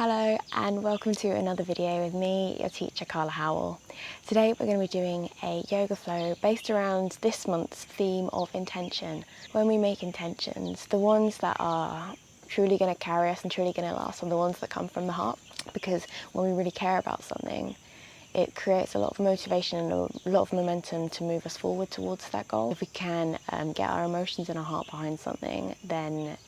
Hello and welcome to another video with me, your teacher Carla Howell. Today we're going to be doing a yoga flow based around this month's theme of intention. When we make intentions, the ones that are truly going to carry us and truly going to last are the ones that come from the heart, because when we really care about something, it creates a lot of motivation and a lot of momentum to move us forward towards that goal. If we can get our emotions and our heart behind something, then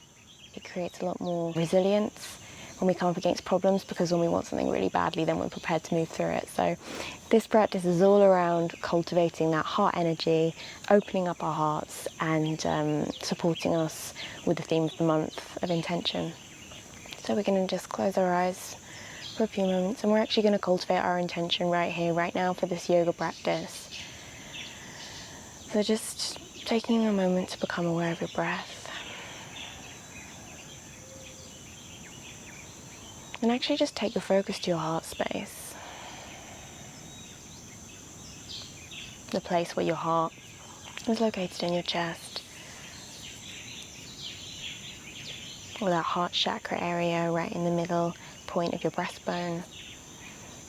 it creates a lot more resilience when we come up against problems, because when we want something really badly, then we're prepared to move through it. So this practice is all around cultivating that heart energy, opening up our hearts, and supporting us with the theme of the month of intention. So we're going to just close our eyes for a few moments, and we're actually going to cultivate our intention right here, right now, for this yoga practice. So just taking a moment to become aware of your breath. And actually just take your focus to your heart space. The place where your heart is located in your chest. Or that heart chakra area right in the middle point of your breastbone.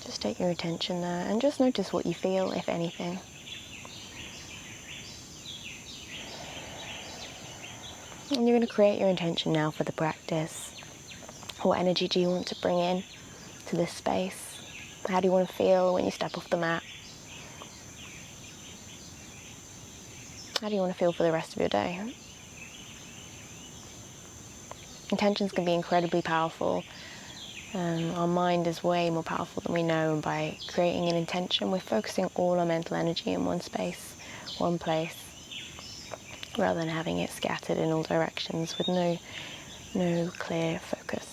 Just take your attention there and just notice what you feel, if anything. And you're going to create your intention now for the practice. What energy do you want to bring in to this space? How do you want to feel when you step off the mat? How do you want to feel for the rest of your day? Intentions can be incredibly powerful. Our mind is way more powerful than we know, and by creating an intention, we're focusing all our mental energy in one space, one place, rather than having it scattered in all directions with no clear focus.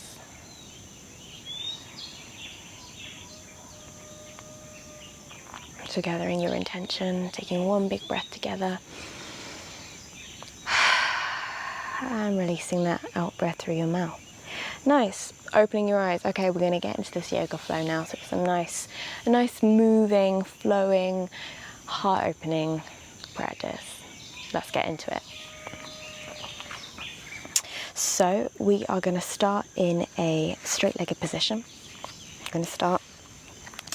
So gathering your intention, taking one big breath together, and releasing that out breath through your mouth. Nice. Opening your eyes. Okay, we're going to get into this yoga flow now. So it's a nice moving, flowing, heart-opening practice. Let's get into it. So we are going to start in a straight-legged position. I'm going to start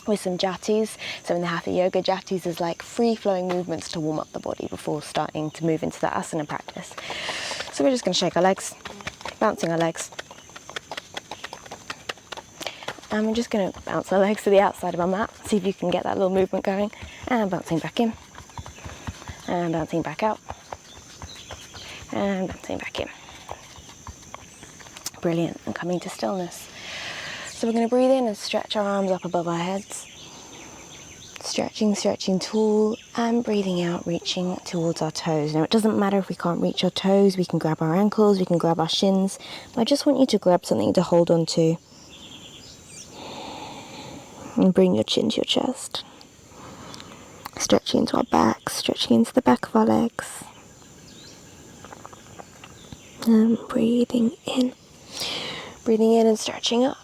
with some jatis. So in the Hatha Yoga, jatis is like free-flowing movements to warm up the body before starting to move into that asana practice. So we're just going to shake our legs, bouncing our legs. And we're just going to bounce our legs to the outside of our mat, see if you can get that little movement going. And bouncing back in. And bouncing back out. And bouncing back in. Brilliant. And coming to stillness. So we're going to breathe in and stretch our arms up above our heads. Stretching tall, and breathing out, reaching towards our toes. Now it doesn't matter if we can't reach our toes, we can grab our ankles, we can grab our shins. I just want you to grab something to hold on to. And bring your chin to your chest. Stretching into our back, stretching into the back of our legs. And breathing in. Breathing in and stretching up.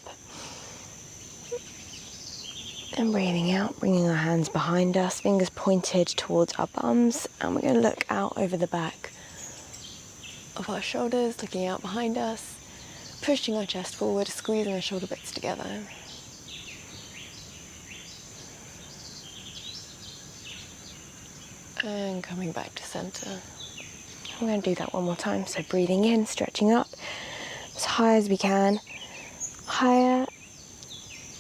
And breathing out, bringing our hands behind us, fingers pointed towards our bums, and we're going to look out over the back of our shoulders, looking out behind us, pushing our chest forward, squeezing our shoulder blades together. And coming back to center. I'm going to do that one more time. So breathing in, stretching up as high as we can, higher,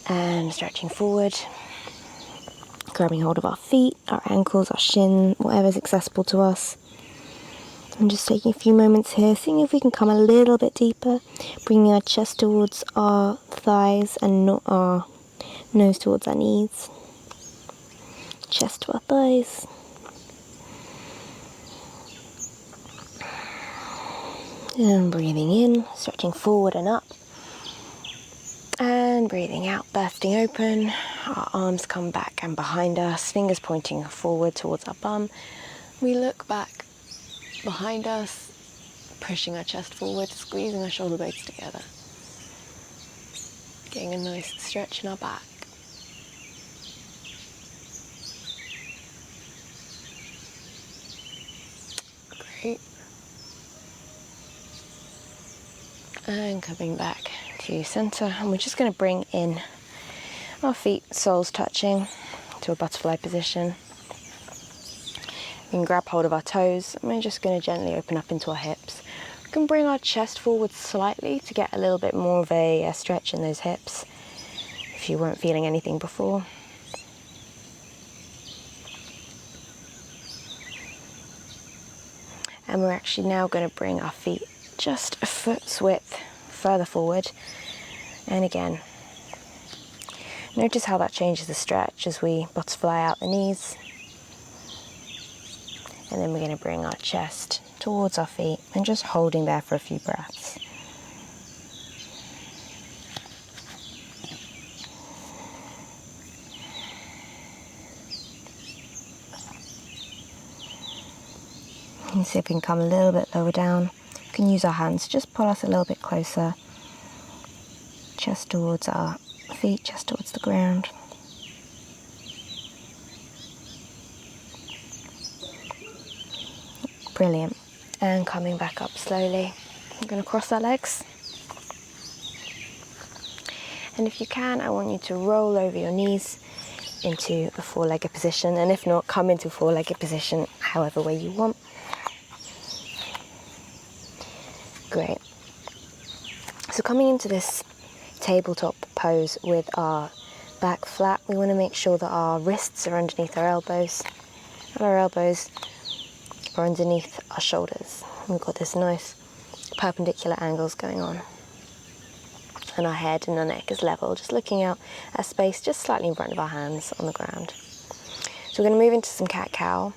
and stretching forward, grabbing hold of our feet, our ankles, our shin, whatever's accessible to us. And just taking a few moments here, seeing if we can come a little bit deeper, bringing our chest towards our thighs and not our nose towards our knees. Chest to our thighs. And breathing in, stretching forward and up. And breathing out, bursting open. Our arms come back and behind us, fingers pointing forward towards our bum. We look back behind us, pushing our chest forward, squeezing our shoulder blades together. Getting a nice stretch in our back. Great. And coming back to center, and we're just going to bring in our feet, soles touching, to a butterfly position. We can grab hold of our toes, and we're just going to gently open up into our hips. We can bring our chest forward slightly to get a little bit more of a stretch in those hips if you weren't feeling anything before. And we're actually now going to bring our feet just a foot's width further forward. And again, notice how that changes the stretch as we butterfly out the knees. And then we're going to bring our chest towards our feet and just holding there for a few breaths. And see if we can come a little bit lower down. We can use our hands to just pull us a little bit closer. Chest towards our feet, chest towards the ground. Brilliant. And coming back up slowly. I'm going to cross our legs. And if you can, I want you to roll over your knees into a four-legged position. And if not, come into a four-legged position however way you want. Great. So coming into this tabletop pose with our back flat, we want to make sure that our wrists are underneath our elbows and our elbows are underneath our shoulders. We've got this nice perpendicular angles going on. And our head and our neck is level, just looking out at space just slightly in front of our hands on the ground. So we're going to move into some cat-cow.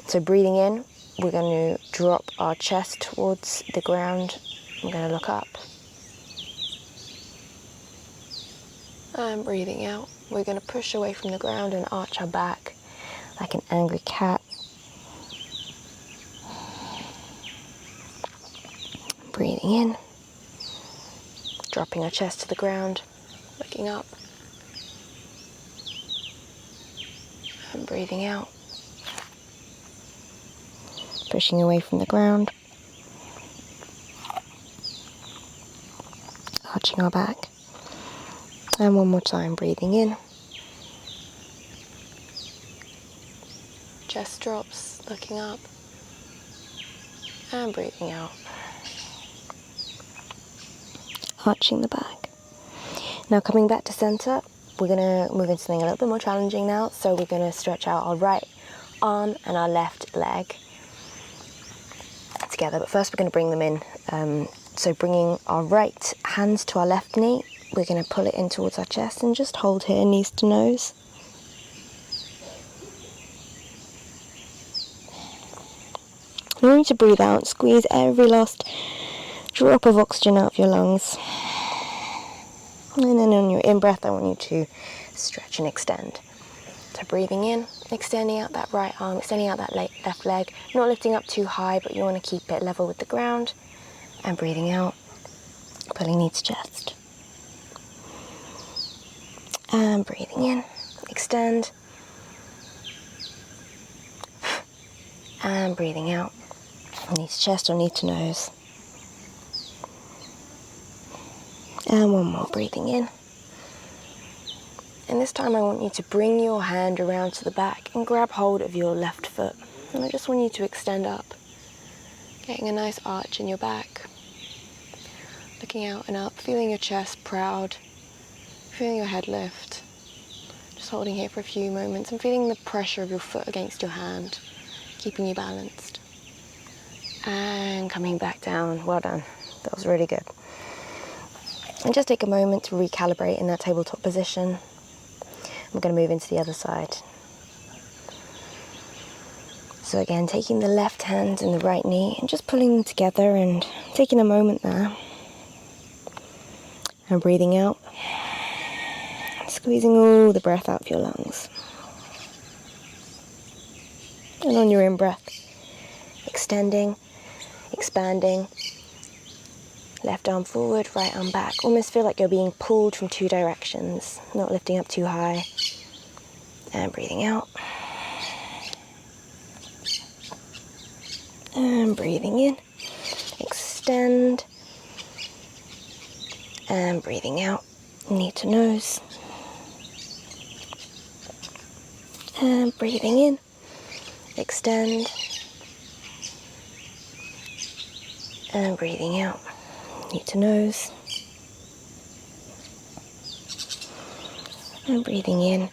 So breathing in, we're going to drop our chest towards the ground. We're going to look up. And breathing out, we're going to push away from the ground and arch our back like an angry cat. Breathing in, dropping our chest to the ground, looking up. And breathing out. Pushing away from the ground, arching our back, and one more time, breathing in, chest drops, looking up, and breathing out, arching the back. Now coming back to center, we're going to move into something a little bit more challenging now, so we're going to stretch out our right arm and our left leg together, but first we're going to bring them in. So bringing our right hands to our left knee, we're going to pull it in towards our chest and just hold here, knees to nose. You want to breathe out, squeeze every last drop of oxygen out of your lungs. And then on your in-breath, I want you to stretch and extend. So breathing in, extending out that right arm, extending out that left leg, not lifting up too high, but you want to keep it level with the ground. And breathing out, pulling knee to chest. And breathing in, extend. And breathing out, knee to chest or knee to nose. And one more, breathing in. And this time I want you to bring your hand around to the back and grab hold of your left foot. And I just want you to extend up, getting a nice arch in your back. Looking out and up, feeling your chest proud, feeling your head lift. Just holding here for a few moments and feeling the pressure of your foot against your hand, keeping you balanced. And coming back down. Well done. That was really good. And just take a moment to recalibrate in that tabletop position. We're going to move into the other side. So again, taking the left hand and the right knee and just pulling them together and taking a moment there. And breathing out. Squeezing all the breath out of your lungs. And on your in-breath, extending, expanding. Left arm forward, right arm back. Almost feel like you're being pulled from two directions, not lifting up too high. And breathing out. And breathing in. Extend. and breathing out, knee to nose, and breathing in, extend, and breathing out, knee to nose, and breathing in,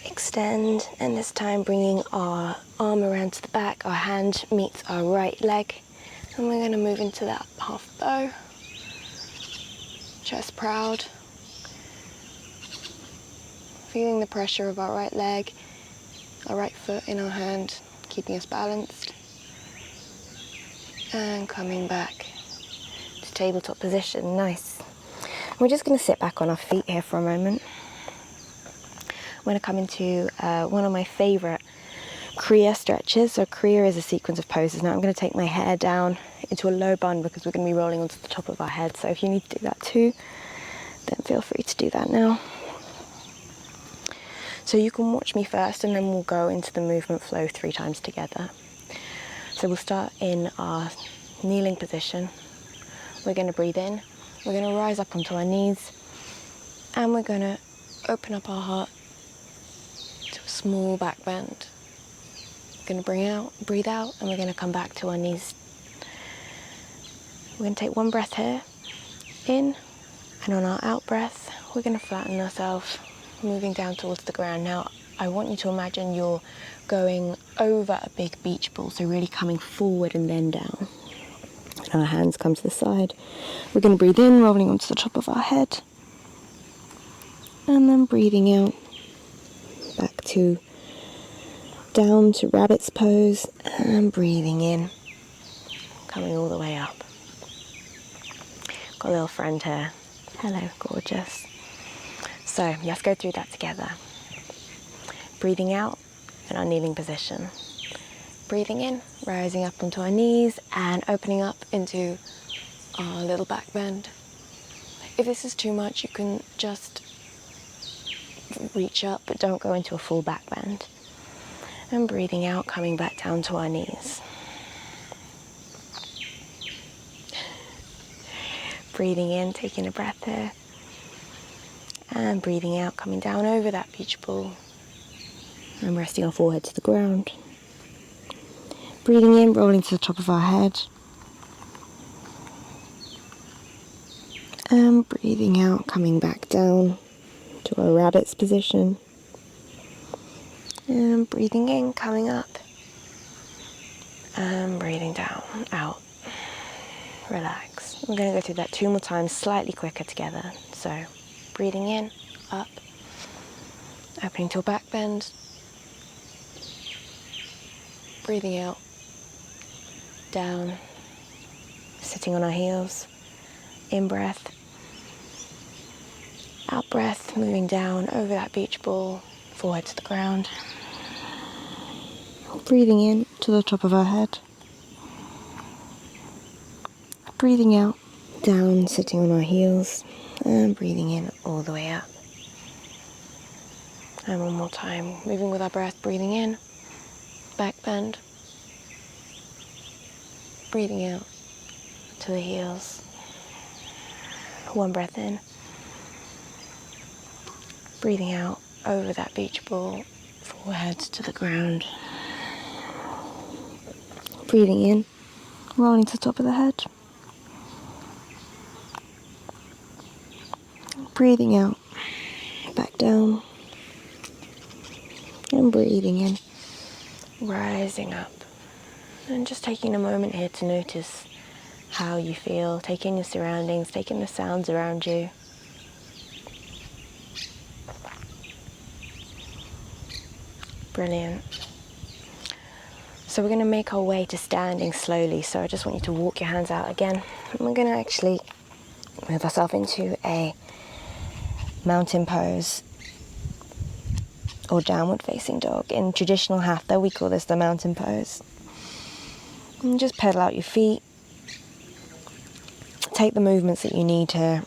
extend, and this time bringing our arm around to the back, our hand meets our right leg, and we're going to move into that half bow, chest proud, feeling the pressure of our right leg, our right foot in our hand, keeping us balanced, and coming back to tabletop position. Nice. We're just going to sit back on our feet here for a moment. I'm going to come into one of my favourite Kriya stretches. So Kriya is a sequence of poses. Now I'm going to take my hair down into a low bun because we're going to be rolling onto the top of our head. So if you need to do that too, then feel free to do that now. So you can watch me first and then we'll go into the movement flow 3 times together. So we'll start in our kneeling position. We're going to breathe in. We're going to rise up onto our knees and we're going to open up our heart to a small back bend. We're going to breathe out, and we're going to come back to our knees. We're going to take one breath here, in, and on our out breath, we're going to flatten ourselves, moving down towards the ground. Now, I want you to imagine you're going over a big beach ball, so really coming forward and then down. And our hands come to the side. We're going to breathe in, rolling onto the top of our head, and then breathing out, back to down to rabbit's pose, and breathing in, coming all the way up. Got a little friend here. Hello, gorgeous. So let's go through that together. Breathing out in our kneeling position. Breathing in, rising up onto our knees and opening up into our little back bend. If this is too much, you can just reach up, but don't go into a full back bend. And breathing out, coming back down to our knees. Breathing in, taking a breath here. And breathing out, coming down over that beach ball. And resting our forehead to the ground. Breathing in, rolling to the top of our head. And breathing out, coming back down to our rabbit's position. And breathing in, coming up. And breathing down, out. Relax. We're going to go through that 2 more times, slightly quicker together. So, breathing in, up. Opening to a back bend. Breathing out. Down. Sitting on our heels. In breath. Out breath, moving down over that beach ball, forehead to the ground. Breathing in to the top of our head. Breathing out, down, sitting on our heels, and breathing in all the way up. And one more time, moving with our breath, breathing in, back bend. Breathing out to the heels. One breath in. Breathing out over that beach ball, forehead to the ground. Breathing in, rolling to the top of the head. Breathing out, back down. And breathing in, rising up. And just taking a moment here to notice how you feel, take in your surroundings, take in the sounds around you. Brilliant. So we're going to make our way to standing slowly. So I just want you to walk your hands out again. And we're going to actually move ourselves into a mountain pose or downward facing dog. In traditional Hatha, we call this the mountain pose. And just pedal out your feet. Take the movements that you need to.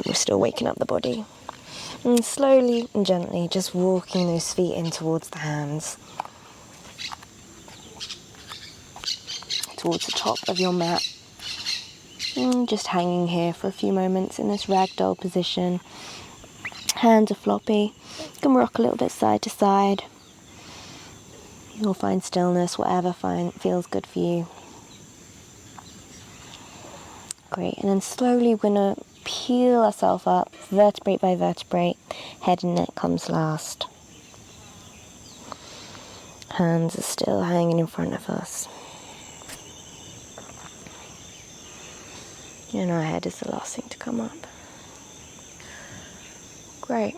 We're still waking up the body. And slowly and gently, just walking those feet in towards the hands. Towards the top of your mat. Just hanging here for a few moments in this ragdoll position. Hands are floppy. You can rock a little bit side to side. You'll find stillness, whatever feels good for you. Great, and then slowly we're going to peel ourselves up, vertebrae by vertebrae. Head and neck comes last. Hands are still hanging in front of us. And our head is the last thing to come up. Great.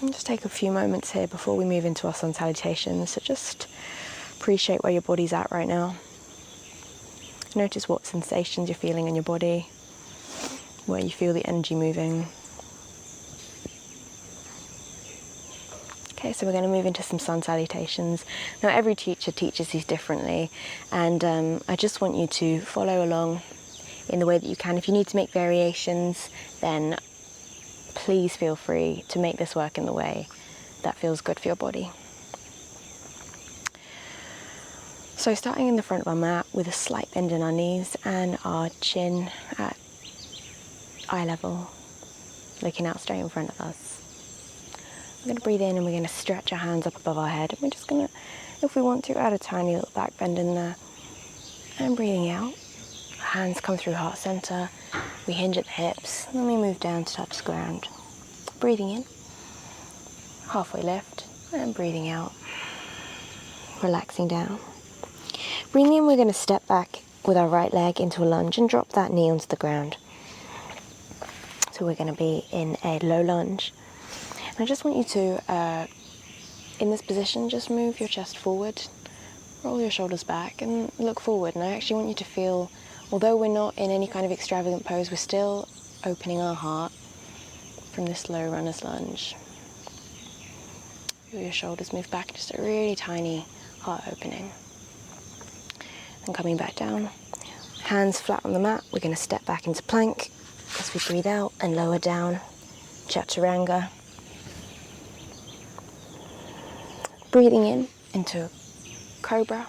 And just take a few moments here before we move into our sun salutations. So just appreciate where your body's at right now. Notice what sensations you're feeling in your body, where you feel the energy moving. Okay, so we're going to move into some sun salutations. Now every teacher teaches these differently, and I just want you to follow along in the way that you can. If you need to make variations, then please feel free to make this work in the way that feels good for your body. So starting in the front of our mat with a slight bend in our knees and our chin at eye level, looking out straight in front of us. We're going to breathe in and we're going to stretch our hands up above our head. We're just going to, if we want to, add a tiny little back bend in there. And breathing out, hands come through heart center. We hinge at the hips, then we move down to touch the ground. Breathing in, halfway lift, and breathing out, relaxing down. Breathing in, we're going to step back with our right leg into a lunge and drop that knee onto the ground. So we're going to be in a low lunge. And I just want you to, in this position, just move your chest forward, roll your shoulders back and look forward. And I actually want you to feel, although we're not in any kind of extravagant pose, we're still opening our heart from this low runner's lunge. Feel your shoulders move back, just a really tiny heart opening. And coming back down, hands flat on the mat, we're going to step back into plank as we breathe out and lower down, chaturanga. Breathing in into cobra.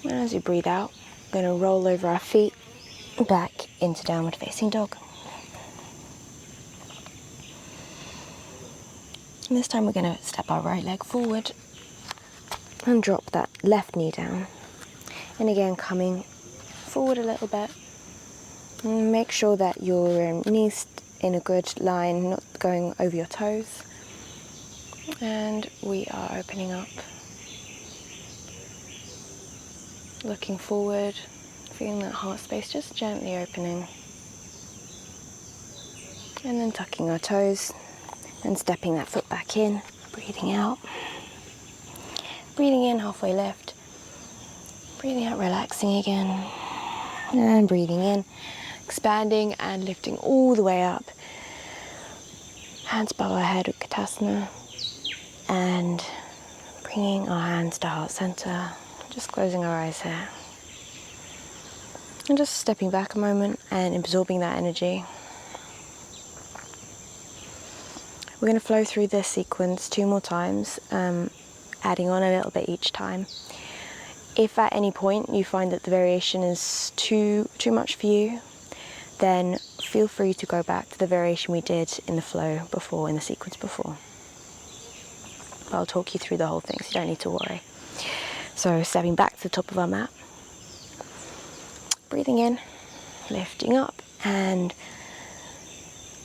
And as we breathe out, we're going to roll over our feet back into downward facing dog. And this time we're going to step our right leg forward and drop that left knee down. And again, coming forward a little bit. And make sure that your knees in a good line, not going over your toes. And we are opening up. Looking forward, feeling that heart space just gently opening. And then tucking our toes and stepping that foot back in. Breathing out. Breathing in, halfway lift. Breathing out, relaxing again. And breathing in, expanding and lifting all the way up. Hands above our head, Utkatasana. And bringing our hands to heart center. Just closing our eyes here. And just stepping back a moment and absorbing that energy. We're going to flow through this sequence 2 more times, adding on a little bit each time. If at any point you find that the variation is too much for you, then feel free to go back to the variation we did in the flow before, in the sequence before. I'll talk you through the whole thing, so you don't need to worry. So stepping back to the top of our mat, breathing in, lifting up, and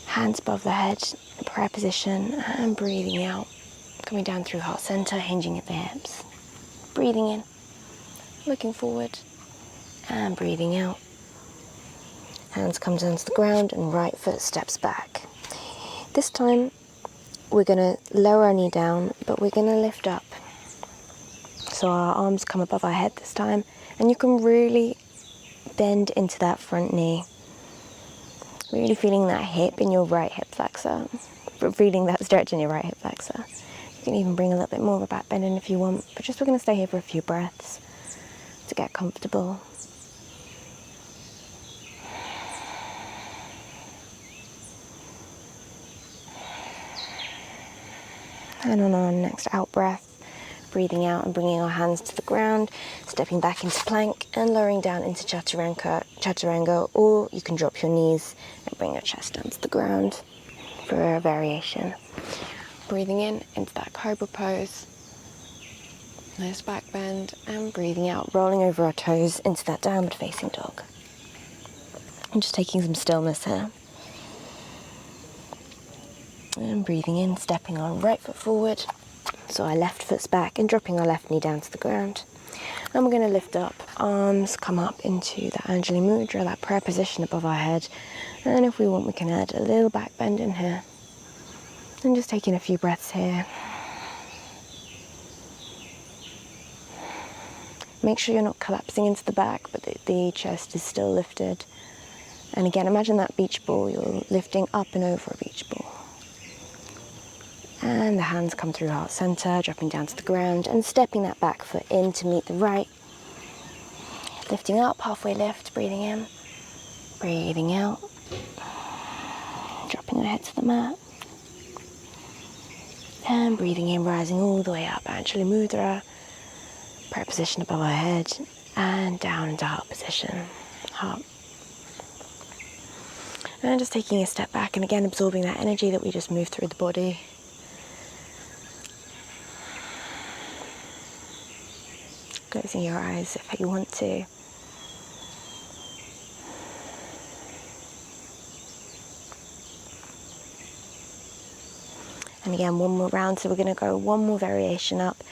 hands above the head, prayer position, and breathing out, coming down through heart center, hinging at the hips. Breathing in, looking forward, and breathing out. Hands come down to the ground and right foot steps back. This time we're going to lower our knee down, but we're going to lift up. So our arms come above our head this time, and you can really bend into that front knee. Really feeling that hip in your right hip flexor, feeling that stretch in your right hip flexor. You can even bring a little bit more of a back bend in if you want, but just we're going to stay here for a few breaths to get comfortable. And on our next out breath, Breathing out and bringing our hands to the ground, stepping back into plank and lowering down into chaturanga, or you can drop your knees and bring your chest down to the ground for a variation. Breathing in into that cobra pose, nice back bend, and breathing out, rolling over our toes into that downward facing dog. And just taking some stillness here. And breathing in, stepping our right foot forward, so our left foot's back, and dropping our left knee down to the ground. And we're going to lift up, arms come up into that Anjali Mudra, that prayer position above our head. And if we want, we can add a little back bend in here. And just taking a few breaths here. Make sure you're not collapsing into the back, but the chest is still lifted. And again, imagine that beach ball, you're lifting up and over a beach ball. And the hands come through heart center, dropping down to the ground and stepping that back foot in to meet the right. Lifting up, halfway lift, breathing in, breathing out. Dropping our head to the mat. And breathing in, rising all the way up, Anjali Mudra. Prayer position above our head and down into heart position, heart. And just taking a step back and again absorbing that energy that we just moved through the body. Closing your eyes if you want to. And again, one more round, so we're going to go one more variation up.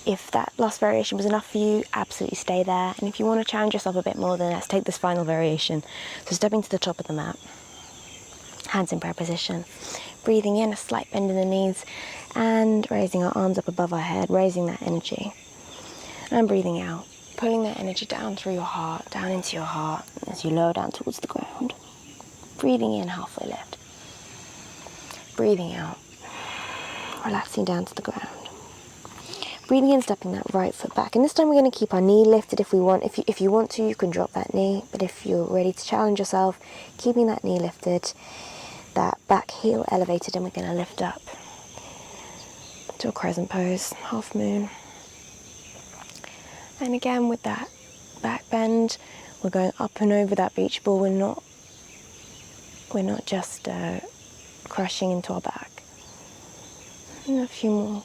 If that last variation was enough for you, absolutely stay there. And if you want to challenge yourself a bit more, then let's take this final variation. So stepping to the top of the mat, hands in prayer position. Breathing in, a slight bend in the knees, and raising our arms up above our head, raising that energy. And breathing out, pulling that energy down through your heart, down into your heart as you lower down towards the ground. Breathing in, halfway lift. Breathing out, relaxing down to the ground. Breathing in, stepping that right foot back. And this time we're going to keep our knee lifted if we want. If you want to, you can drop that knee. But if you're ready to challenge yourself, keeping that knee lifted, that back heel elevated, and we're going to lift up to a crescent pose, half moon. And again, with that back bend, we're going up and over that beach ball. We're not just crushing into our back. And a few more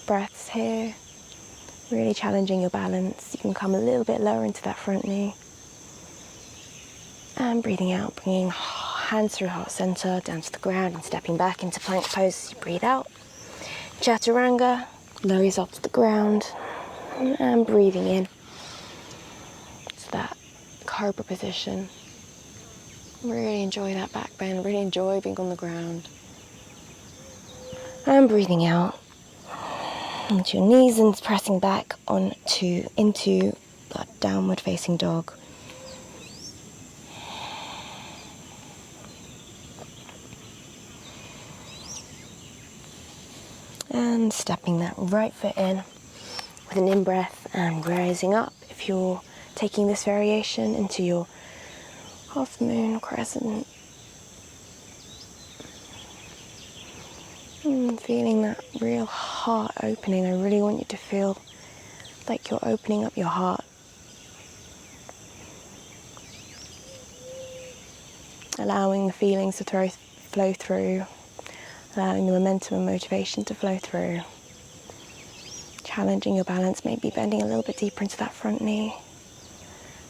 breaths here, really challenging your balance. You can come a little bit lower into that front knee. And breathing out, bringing hands through heart center, down to the ground, and stepping back into plank pose as you breathe out. Chaturanga, lower yourself to the ground. And breathing in to that cobra position. Really enjoy that back bend, really enjoy being on the ground. And breathing out onto your knees and pressing back into that downward facing dog. And stepping that right foot in with an in-breath and rising up. If you're taking this variation into your half moon, crescent, and feeling that real heart opening. I really want you to feel like you're opening up your heart. Allowing the feelings to flow through, allowing the momentum and motivation to flow through. Challenging your balance, maybe bending a little bit deeper into that front knee.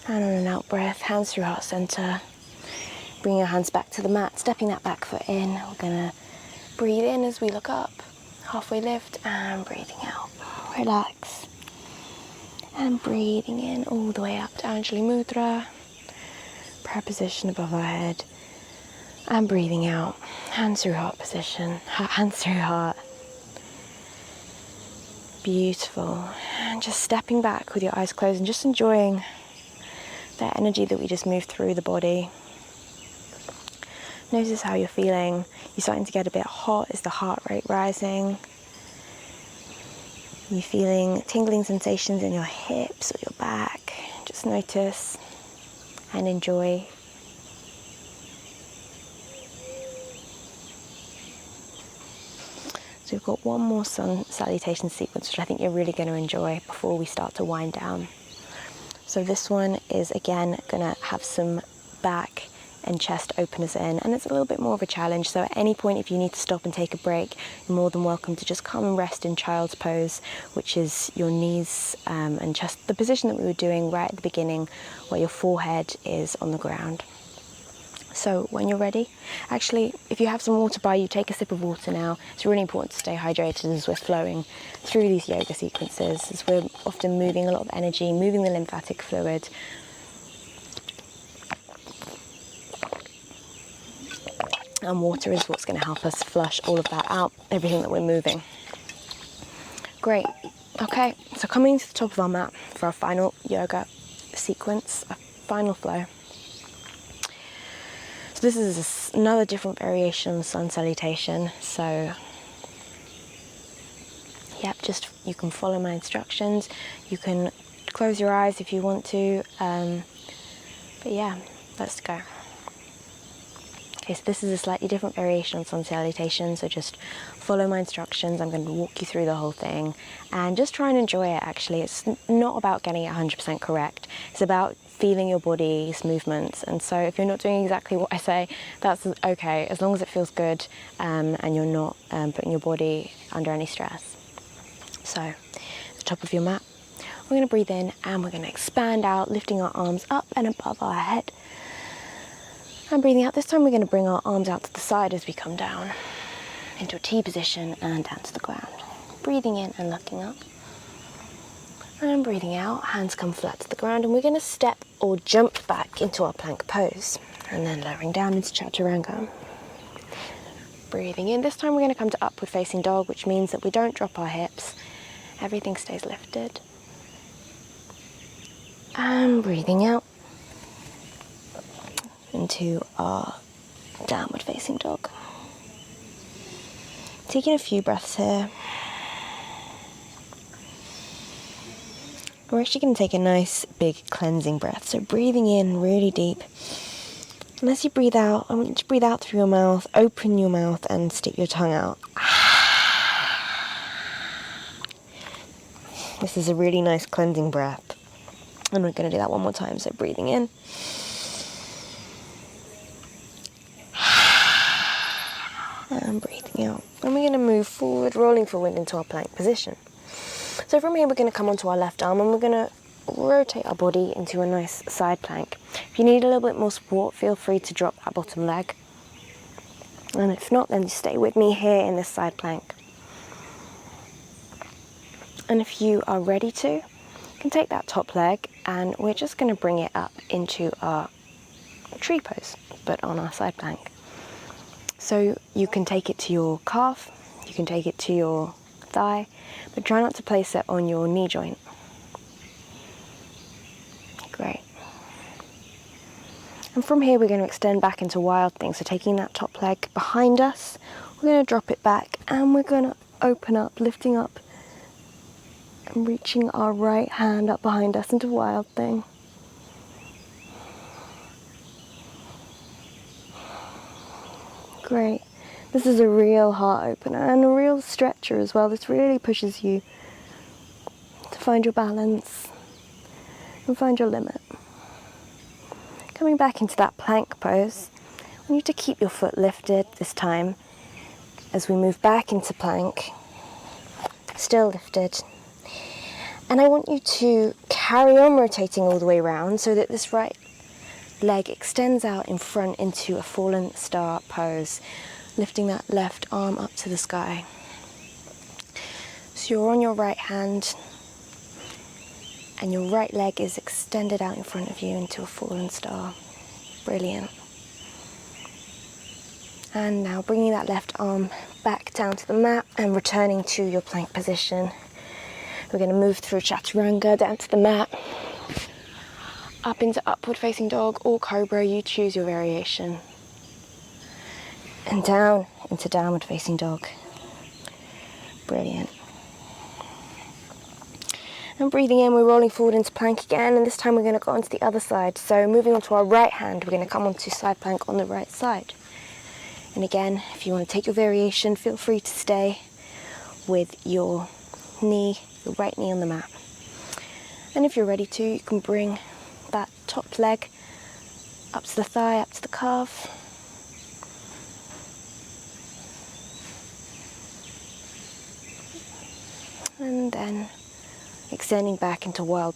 And on an out breath, hands through heart center. Bring your hands back to the mat, stepping that back foot in. We're gonna breathe in as we look up, halfway lift, and breathing out. Relax. And breathing in all the way up to Anjali Mudra, prayer position above our head. And breathing out, hands through heart position, hands through heart. Beautiful. And just stepping back with your eyes closed and just enjoying that energy that we just moved through the body. Notice how you're feeling. You're starting to get a bit hot. Is the heart rate rising? You're feeling tingling sensations in your hips or your back. Just notice and enjoy. So we've got one more sun salutation sequence, which I think you're really going to enjoy before we start to wind down. So this one is again going to have some back and chest openers in, and it's a little bit more of a challenge. So at any point, if you need to stop and take a break, you're more than welcome to just come and rest in child's pose, which is your knees and chest, the position that we were doing right at the beginning, where your forehead is on the ground. So when you're ready, actually, if you have some water by you, take a sip of water now. It's really important to stay hydrated as we're flowing through these yoga sequences, as we're often moving a lot of energy, moving the lymphatic fluid. And water is what's going to help us flush all of that out, everything that we're moving. Great. Okay, so coming to the top of our mat for our final yoga sequence, a final flow. So this is another different variation of sun salutation. So, yep, just you can follow my instructions. You can close your eyes if you want to. But yeah, let's go. Okay, so this is a slightly different variation of sun salutation, so just follow my instructions. I'm going to walk you through the whole thing and just try and enjoy it, actually. It's not about getting it 100% correct. It's about feeling your body's movements, and so if you're not doing exactly what I say, that's okay, as long as it feels good and you're not putting your body under any stress. So, the top of your mat, we're going to breathe in and we're going to expand out, lifting our arms up and above our head. And breathing out, this time we're going to bring our arms out to the side as we come down into a T position and down to the ground. Breathing in and looking up. And breathing out, hands come flat to the ground, and we're going to step or jump back into our plank pose. And then lowering down into Chaturanga. Breathing in, this time we're going to come to upward facing dog, which means that we don't drop our hips. Everything stays lifted. And breathing out into our downward facing dog. Taking a few breaths here. We're actually going to take a nice big cleansing breath. So breathing in really deep. And as you breathe out, I want you to breathe out through your mouth, open your mouth and stick your tongue out. This is a really nice cleansing breath. And we're going to do that one more time. So breathing in. And breathing out. And we're going to move forward, rolling forward into our plank position. So from here we're going to come onto our left arm and we're going to rotate our body into a nice side plank. If you need a little bit more support, feel free to drop that bottom leg. And if not, then stay with me here in this side plank. And if you are ready to, you can take that top leg and we're just going to bring it up into our tree pose, but on our side plank. So you can take it to your calf, you can take it to your thigh, but try not to place it on your knee joint. Great. And from here we're going to extend back into Wild Thing. So taking that top leg behind us, we're going to drop it back and we're going to open up, lifting up and reaching our right hand up behind us into Wild Thing. Great. This is a real heart opener and a real stretcher as well. This really pushes you to find your balance and find your limit. Coming back into that plank pose, I want you to keep your foot lifted this time as we move back into plank, still lifted. And I want you to carry on rotating all the way around so that this right leg extends out in front into a fallen star pose, lifting that left arm up to the sky. So you're on your right hand and your right leg is extended out in front of you into a fallen star. Brilliant. And now bringing that left arm back down to the mat and returning to your plank position. We're going to move through Chaturanga down to the mat, up into upward facing dog or cobra, you choose your variation. And down into downward facing dog. Brilliant. And breathing in, we're rolling forward into plank again, and this time we're going to go onto the other side. So moving onto our right hand, we're going to come onto side plank on the right side. And again, if you want to take your variation, feel free to stay. with your right knee on the mat. And if you're ready to, you can bring that top leg up to the thigh, up to the calf. And then extending back into wild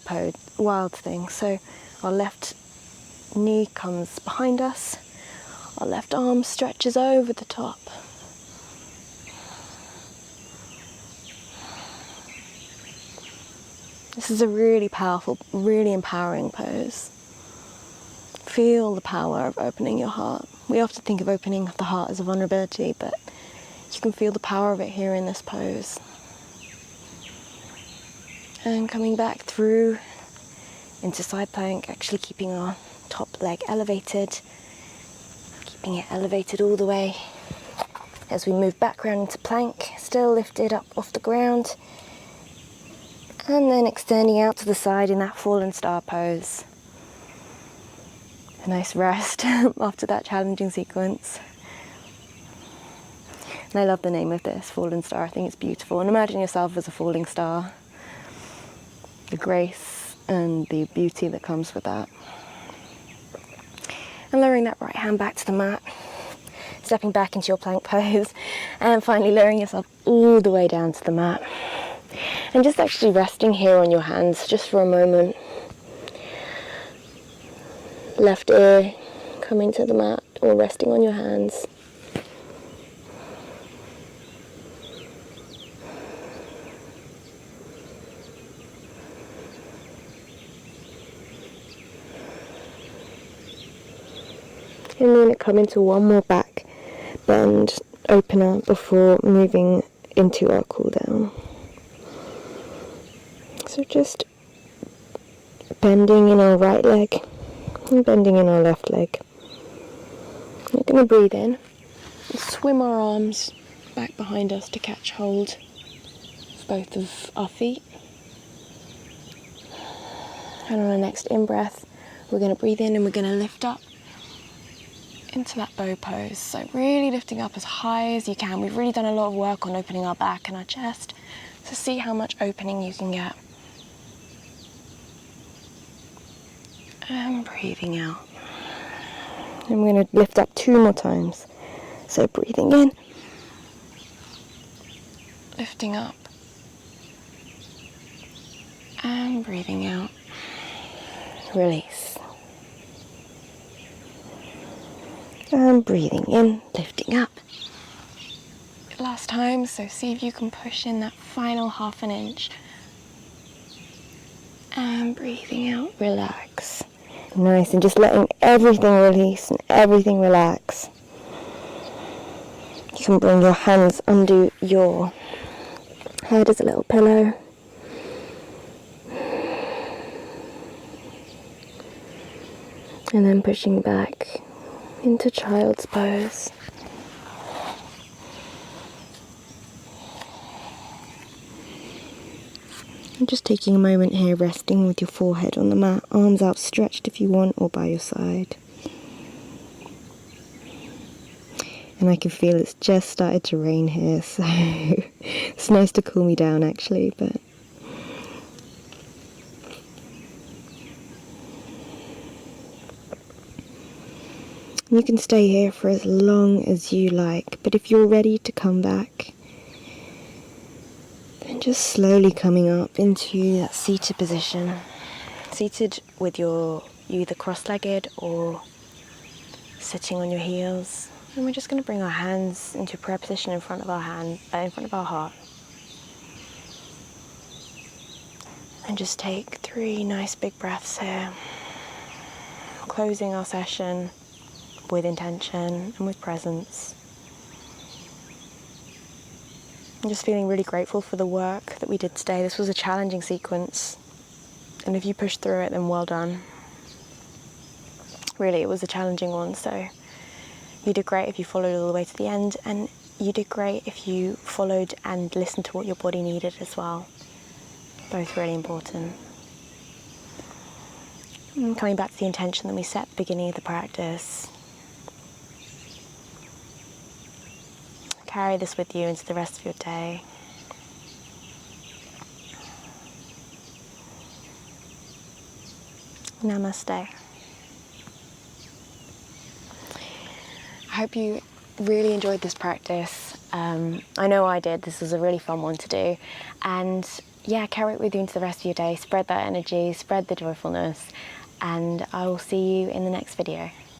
thing. So our left knee comes behind us, our left arm stretches over the top. This is a really powerful, really empowering pose. Feel the power of opening your heart. We often think of opening the heart as a vulnerability, but you can feel the power of it here in this pose. And coming back through into side plank, actually keeping our top leg elevated, keeping it elevated all the way as we move back round into plank, still lifted up off the ground, and then extending out to the side in that fallen star pose. A nice rest after that challenging sequence. And I love the name of this, Fallen Star. I think it's beautiful. And imagine yourself as a falling star. The grace and the beauty that comes with that. And lowering that right hand back to the mat, stepping back into your plank pose, and finally lowering yourself all the way down to the mat. And just actually resting here on your hands just for a moment. Left ear coming to the mat or resting on your hands. And we're going to come into one more back bend opener before moving into our cool down. So just bending in our right leg and bending in our left leg. We're going to breathe in and swim our arms back behind us to catch hold of both of our feet. And on our next in-breath, we're going to breathe in and we're going to lift up into that bow pose. So really lifting up as high as you can. We've really done a lot of work on opening our back and our chest. So see how much opening you can get. And breathing out. And we're going to lift up 2 more times. So breathing in, lifting up, and breathing out. Release. And breathing in, lifting up. Last time, so see if you can push in that final 1/2 inch. And breathing out, relax. Nice, and just letting everything release and everything relax. You can bring your hands under your head as a little pillow. And then pushing back into child's pose. And just taking a moment here, resting with your forehead on the mat, arms outstretched if you want, or by your side. And I can feel it's just started to rain here, so it's nice to cool me down actually, but you can stay here for as long as you like, but if you're ready to come back, then just slowly coming up into that seated position. Seated with you either cross-legged or sitting on your heels. And we're just going to bring our hands into prayer position in front of our heart. And just take 3 nice big breaths here. Closing our session with intention and with presence. I'm just feeling really grateful for the work that we did today. This was a challenging sequence, and if you pushed through it, then well done. Really, it was a challenging one, so you did great if you followed all the way to the end, and you did great if you followed and listened to what your body needed as well. Both really important. And coming back to the intention that we set at the beginning of the practice. Carry this with you into the rest of your day. Namaste. I hope you really enjoyed this practice. I know I did. This was a really fun one to do. And yeah, carry it with you into the rest of your day. Spread that energy, spread the joyfulness, and I will see you in the next video.